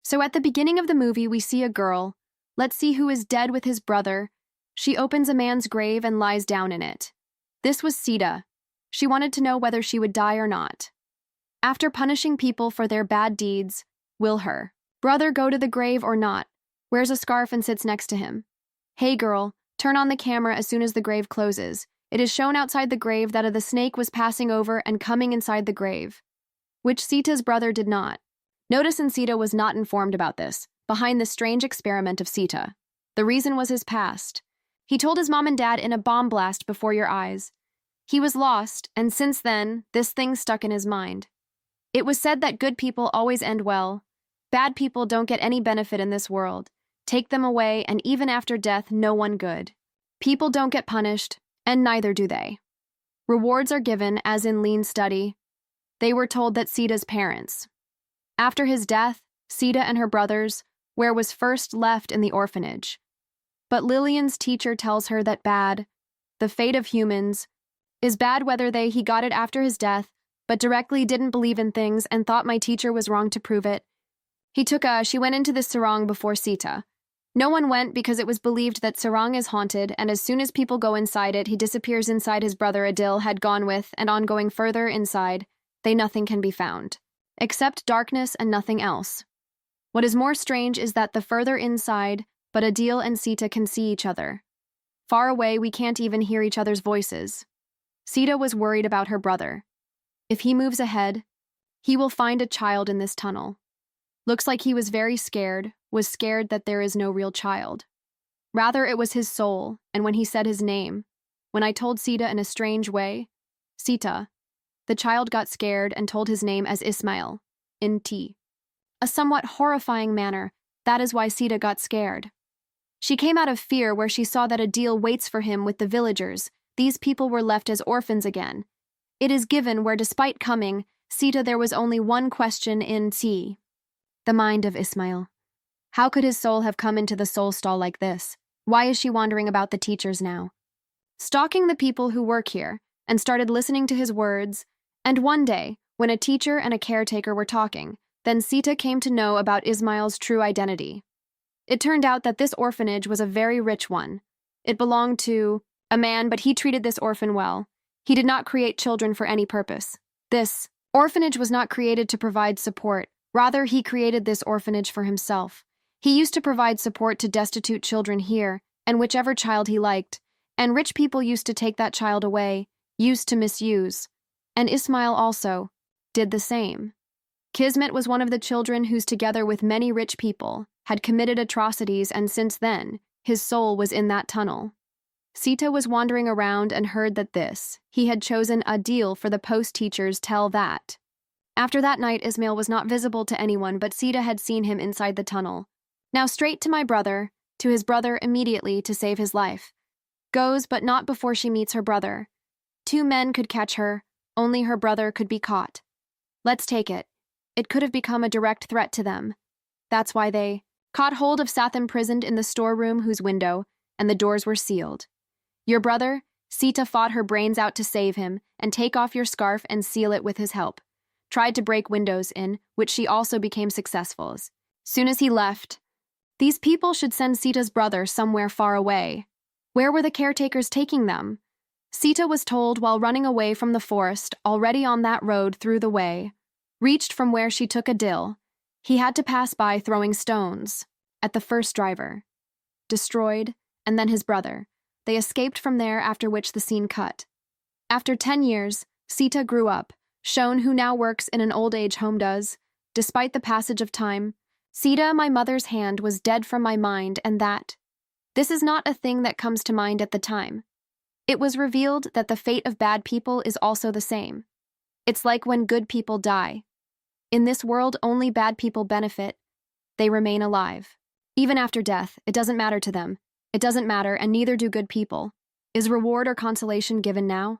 So at the beginning of the movie, we see a girl. Let's see who is dead with his brother. She opens a man's grave and lies down in it. This was Sita. She wanted to know whether she would die or not. After punishing people for their bad deeds, will her brother go to the grave or not? Wears a scarf and sits next to him. Hey girl, turn on the camera as soon as the grave closes. It is shown outside the grave that the snake was passing over and coming inside the grave, which Sita's brother did not. Notice Sita was not informed about this, behind this strange experiment of Sita. The reason was his past. He told his mom and dad in a bomb blast before your eyes. He was lost, and since then, this thing stuck in his mind. It was said that good people always end well. Bad people don't get any benefit in this world. Take them away, and even after death, no one good. People don't get punished, and neither do they. Rewards are given, as in Lean's study. They were told that Sita's parents. After his death, Sita and her brothers, where was first left in the orphanage. But Lillian's teacher tells her that bad, the fate of humans, is bad whether he got it after his death, but directly didn't believe in things and thought my teacher was wrong to prove it. She went into the sarong before Sita. No one went because it was believed that sarong is haunted, and as soon as people go inside it, he disappears inside his brother Adil had gone with, and on going further inside, nothing can be found. Except darkness and nothing else. What is more strange is that the further inside, but Adil and Sita can see each other. Far away, we can't even hear each other's voices. Sita was worried about her brother. If he moves ahead, he will find a child in this tunnel. Looks like he was very scared, was scared that there is no real child. Rather, it was his soul, and when he said his name, when I told Sita in a strange way, Sita, the child got scared and told his name as Ismail, in T. A somewhat horrifying manner, that is why Sita got scared. She came out of fear where she saw that Adil waits for him with the villagers. These people were left as orphans again. It is given where despite coming, Sita there was only one question in T. The mind of Ismail. How could his soul have come into the soul stall like this? Why is she wandering about the teachers now? Stalking the people who work here, and started listening to his words, and one day, when a teacher and a caretaker were talking, then Sita came to know about Ismail's true identity. It turned out that this orphanage was a very rich one. It belonged to a man, but he treated this orphan well. He did not create children for any purpose. This orphanage was not created to provide support. Rather, he created this orphanage for himself. He used to provide support to destitute children here, and whichever child he liked, and rich people used to take that child away, used to misuse. And Ismail also did the same. Kismet was one of the children who's together with many rich people, had committed atrocities, and since then, his soul was in that tunnel. Sita was wandering around and heard that he had chosen Adil for the post-teachers tell that. After that night, Ismail was not visible to anyone, but Sita had seen him inside the tunnel. Now straight to his brother immediately to save his life. Goes, but not before she meets her brother. 2 men could catch her, only her brother could be caught. Let's take it. It could have become a direct threat to them. That's why they caught hold of Sath imprisoned in the storeroom whose window, and the doors were sealed. Your brother, Sita fought her brains out to save him, and take off your scarf and seal it with his help. Tried to break windows in, which she also became successful. Soon as he left, these people should send Sita's brother somewhere far away. Where were the caretakers taking them? Sita was told while running away from the forest, already on that road through the way, reached from where she took Adil. He had to pass by throwing stones at the first driver. Destroyed, and then his brother. They escaped from there, after which the scene cut. After 10 years, Sita grew up, shown who now works in an old age home does. Despite the passage of time, Sita, my mother's hand, was dead from my mind, and that. This is not a thing that comes to mind at the time. It was revealed that the fate of bad people is also the same. It's like when good people die. In this world, only bad people benefit. They remain alive. Even after death, it doesn't matter to them. It doesn't matter, and neither do good people. Is reward or consolation given now?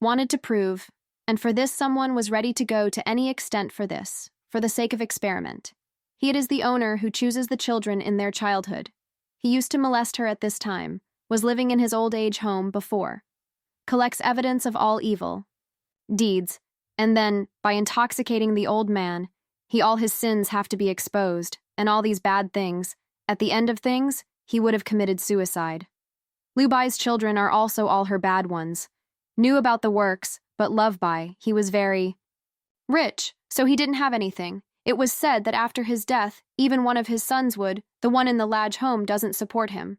Wanted to prove, and for this someone was ready to go to any extent for this, for the sake of experiment. It is the owner who chooses the children in their childhood. He used to molest her at this time, was living in his old age home before. Collects evidence of all evil deeds, and then, by intoxicating the old man, all his sins have to be exposed. and all these bad things. At the end of things, he would have committed suicide. Lubai's children are also all her bad ones. Knew about the works, but Lubai, he was very rich, so he didn't have anything. It was said that after his death, even one of his sons would, the one in the Laj home doesn't support him.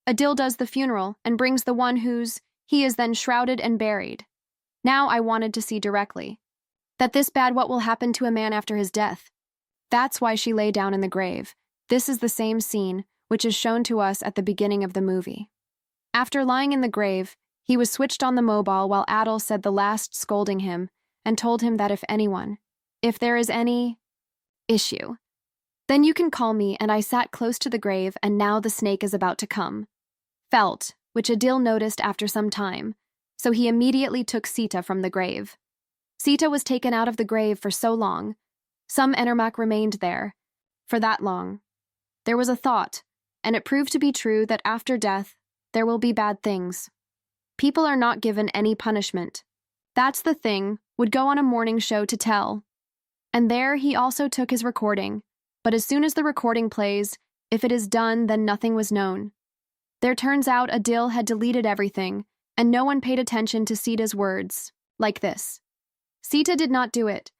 Adil does the funeral and brings the one he is then shrouded and buried. Now I wanted to see directly that this bad what will happen to a man after his death. That's why she lay down in the grave. This is the same scene, which is shown to us at the beginning of the movie. After lying in the grave, he was switched on the mobile while Adil said the last scolding him and told him that if there is any issue, then you can call me, and I sat close to the grave and now the snake is about to come. Felt, which Adil noticed after some time, so he immediately took Sita from the grave. Sita was taken out of the grave for so long. Some Enermak remained there for that long. There was a thought, and it proved to be true that after death, there will be bad things. People are not given any punishment. That's the thing, would go on a morning show to tell. And there he also took his recording, but as soon as the recording plays, if it is done, then nothing was known. There turns out Adil had deleted everything, and no one paid attention to Sita's words, like this. Sita did not do it.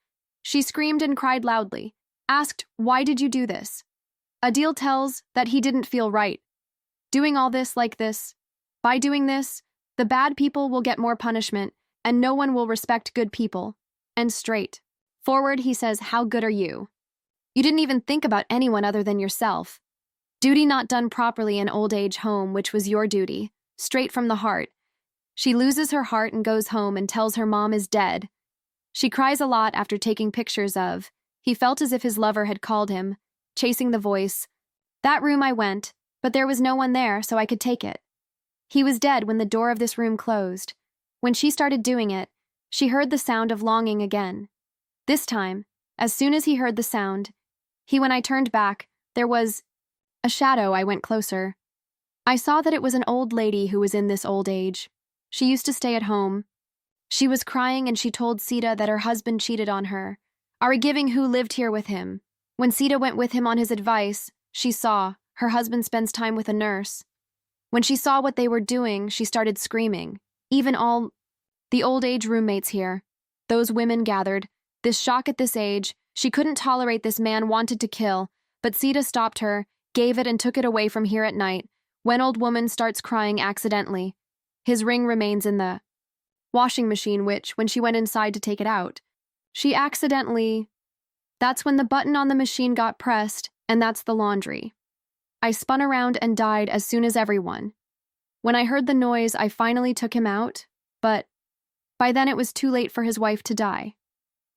She screamed and cried loudly, asked, "Why did you do this?" Adil tells that he didn't feel right. Doing all this like this. By doing this, the bad people will get more punishment, and no one will respect good people. And straight forward he says, "How good are you? You didn't even think about anyone other than yourself. Duty not done properly in old age home, which was your duty, straight from the heart." She loses her heart and goes home and tells her mom is dead. She cries a lot after taking pictures of. He felt as if his lover had called him, chasing the voice. That room I went, but there was no one there, so I could take it. He was dead when the door of this room closed. When she started doing it, she heard the sound of longing again. This time, as soon as he heard the sound, when I turned back, there was a shadow. I went closer. I saw that it was an old lady who was in this old age. She used to stay at home. She was crying and she told Sita that her husband cheated on her. Ari giving who lived here with him. When Sita went with him on his advice, she saw her husband spends time with a nurse. When she saw what they were doing, she started screaming. Even all the old age roommates here. Those women gathered. This shock at this age, she couldn't tolerate this man wanted to kill, but Sita stopped her, gave it and took it away from here at night. When old woman starts crying accidentally. His ring remains in the washing machine, which, when she went inside to take it out, she accidentally. That's when the button on the machine got pressed, and that's the laundry. I spun around and died as soon as everyone. When I heard the noise, I finally took him out, but by then it was too late for his wife to die.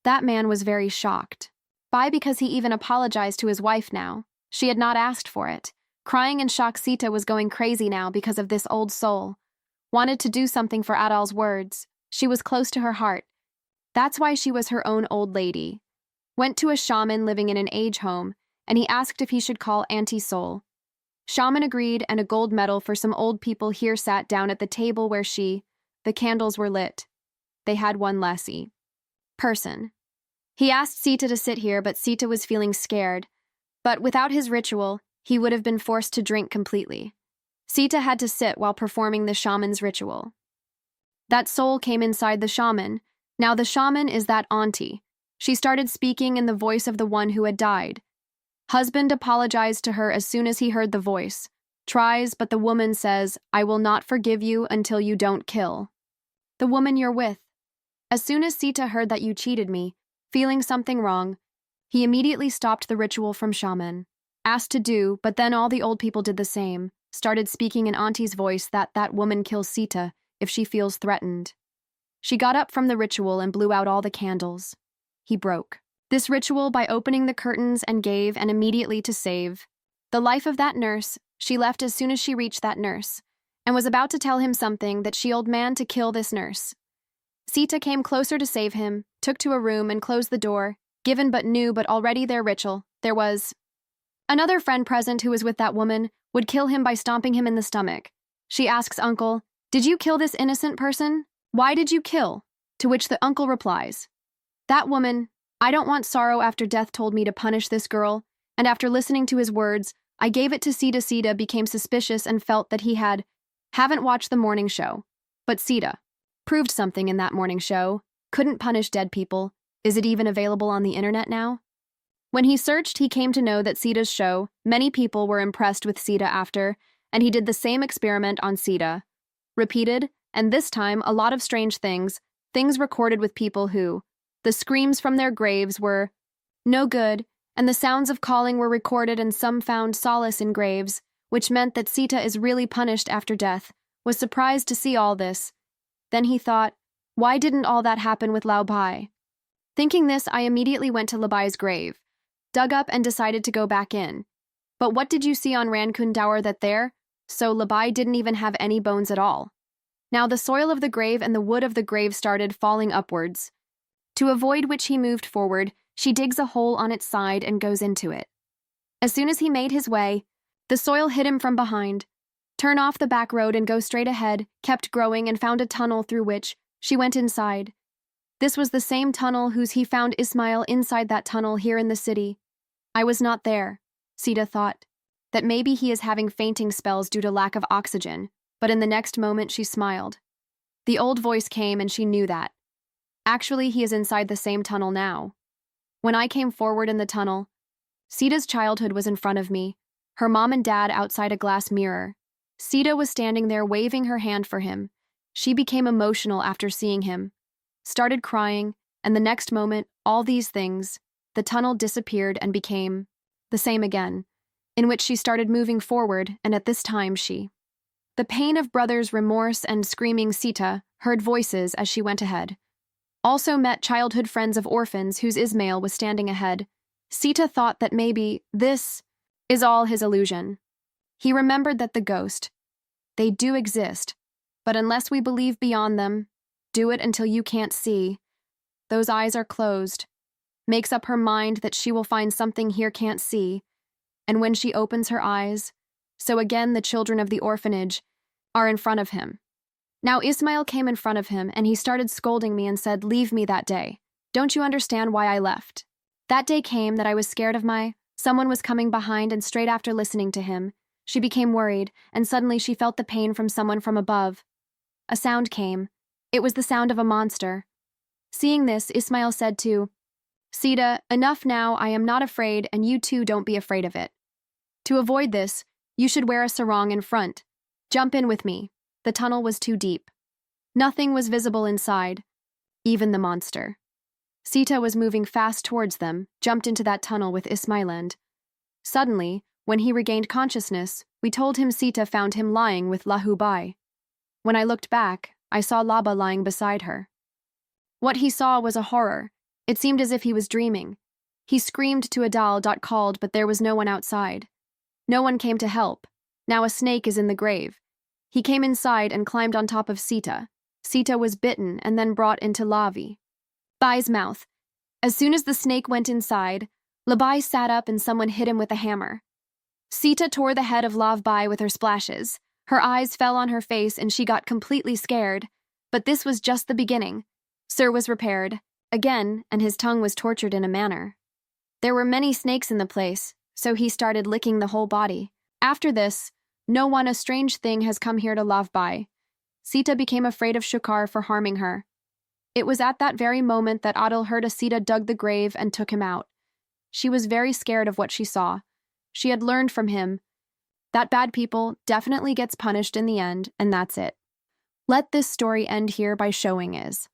That man was very shocked. Because he even apologized to his wife now. She had not asked for it. Crying and shocked, Sita was going crazy now because of this old soul. Wanted to do something for Adal's words. She was close to her heart. That's why she was her own old lady. Went to a shaman living in an age home, and he asked if he should call Auntie Soul. Shaman agreed, and a gold medal for some old people here sat down at the table where the candles were lit. They had one lassie person. He asked Sita to sit here, but Sita was feeling scared. But without his ritual, he would have been forced to drink completely. Sita had to sit while performing the shaman's ritual. That soul came inside the shaman. Now the shaman is that auntie. She started speaking in the voice of the one who had died. Husband apologized to her as soon as he heard the voice. Tries, but the woman says, "I will not forgive you until you don't kill the woman you're with." As soon as Sita heard that you cheated me, feeling something wrong, he immediately stopped the ritual from shaman. Asked to do, but then all the old people did the same. Started speaking in Auntie's voice that woman kills Sita if she feels threatened. She got up from the ritual and blew out all the candles. He broke this ritual by opening the curtains and gave and immediately to save the life of that nurse. She left as soon as she reached that nurse and was about to tell him something that she old man to kill this nurse. Sita came closer to save him, took to a room and closed the door, given but knew but already their ritual. There was another friend present who was with that woman, would kill him by stomping him in the stomach. She asks uncle, "Did you kill this innocent person? Why did you kill?" To which the uncle replies, "That woman, I don't want sorrow after death, told me to punish this girl. and after listening to his words, I gave it to Sita. Sita became suspicious and felt that he haven't watched the morning show. But Sita proved something in that morning show. Couldn't punish dead people. Is it even available on the internet now? When he searched, he came to know that Sita's show, many people were impressed with Sita after, and he did the same experiment on Sita. Repeated, and this time a lot of strange things recorded with people who, the screams from their graves were no good, and the sounds of calling were recorded, and some found solace in graves, which meant that Sita is really punished after death. Was surprised to see all this. Then he thought, why didn't all that happen with Lao Bai? Thinking this, I immediately went to Labai's grave, dug up and decided to go back in. But what did you see on Rankun Tower that there? So Labai didn't even have any bones at all. Now the soil of the grave and the wood of the grave started falling upwards. To avoid which he moved forward, she digs a hole on its side and goes into it. As soon as he made his way, the soil hit him from behind. Turn off the back road and go straight ahead, kept growing and found a tunnel through which she went inside. This was the same tunnel whose he found Ismail inside that tunnel here in the city. I was not there. Sita thought that maybe he is having fainting spells due to lack of oxygen, but in the next moment she smiled. The old voice came and she knew that. Actually, he is inside the same tunnel now. When I came forward in the tunnel, Sita's childhood was in front of me, her mom and dad outside a glass mirror. Sita was standing there waving her hand for him. She became emotional after seeing him, started crying, and the next moment, all these things, the tunnel disappeared and became the same again, in which she started moving forward, and at this time the pain of brothers' remorse and screaming Sita heard voices as she went ahead. Also met childhood friends of orphans whose Ismail was standing ahead. Sita thought that maybe this is all his illusion. He remembered that the ghost, they do exist, but unless we believe beyond them, do it until you can't see. Those eyes are closed. Makes up her mind that she will find something here can't see, and when she opens her eyes, so again the children of the orphanage are in front of him. Now Ismail came in front of him and he started scolding me and said, leave me that day. Don't you understand why I left? That day came that I was scared of someone was coming behind, and straight after listening to him, she became worried, and suddenly she felt the pain from someone from above. A sound came. It was the sound of a monster. Seeing this, Ismail said to Sita, enough now, I am not afraid, and you too don't be afraid of it. To avoid this, you should wear a sarong in front. Jump in with me. The tunnel was too deep. Nothing was visible inside, even the monster. Sita was moving fast towards them, jumped into that tunnel with Ismail. Suddenly, when he regained consciousness, we told him Sita found him lying with Lahu Bai. When I looked back, I saw Laba lying beside her. What he saw was a horror. It seemed as if he was dreaming. He screamed to Adal. Called, but there was no one outside. No one came to help. Now a snake is in the grave. He came inside and climbed on top of Sita. Sita was bitten and then brought into Lavi Bai's mouth. As soon as the snake went inside, Labai sat up and someone hit him with a hammer. Sita tore the head of Lav Bai with her splashes. Her eyes fell on her face and she got completely scared. But this was just the beginning. Sir was repaired again, and his tongue was tortured in a manner. There were many snakes in the place, so he started licking the whole body. After this, no one, a strange thing has come here to Lav Bai. Sita became afraid of Shukar for harming her. It was at that very moment that Adil heard a Sita dug the grave and took him out. She was very scared of what she saw. She had learned from him that bad people definitely gets punished in the end, and that's it. Let this story end here by showing is